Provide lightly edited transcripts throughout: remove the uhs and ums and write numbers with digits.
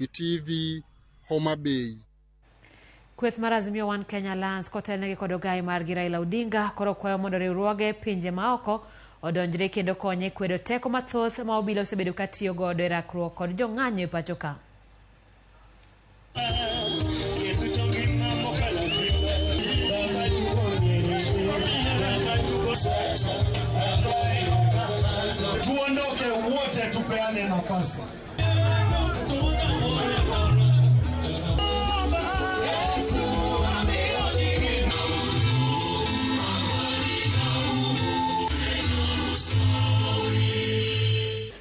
TV Homa Bay. Kweth mar Azimio One Kenya Lands kotelnegi kod Ogai mar Raila Odinga koro kwayo mondo riwruoge pinje maoko odonjre kendo konye kwedo teko mathoth ma obila osebedo ka tiyo godo e rakruok kod jong'anyo e pacho ka. Tuondoke wote tupeane nafasi.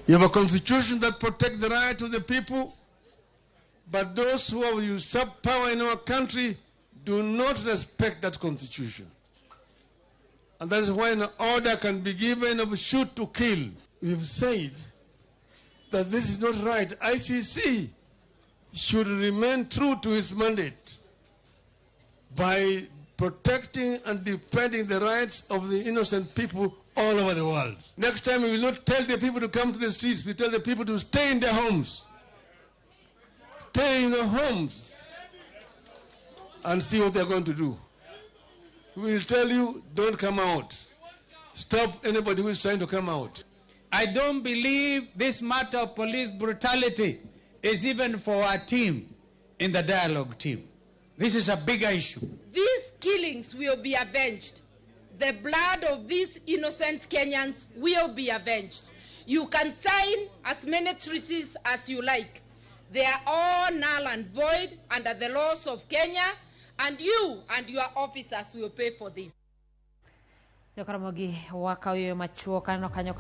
You have a constitution that protects the right of the people, but those who have usurped power in our country do not respect that constitution. And that is why an order can be given of shoot to kill. We have said that this is not right. ICC should remain true to its mandate by protecting and defending the rights of the innocent people all over the world. Next time we will not tell the people to come to the streets, we tell the people to stay in their homes. Stay in their homes and see what they're going to do. We will tell you, don't come out. Stop anybody who is trying to come out. I don't believe this matter of police brutality is even for our team in the dialogue team. This is a bigger issue. These killings will be avenged. The blood of these innocent Kenyans will be avenged. You can sign as many treaties as you like. They are all null and void under the laws of Kenya, and you and your officers will pay for this. Ramogi wakayo machuo kanyo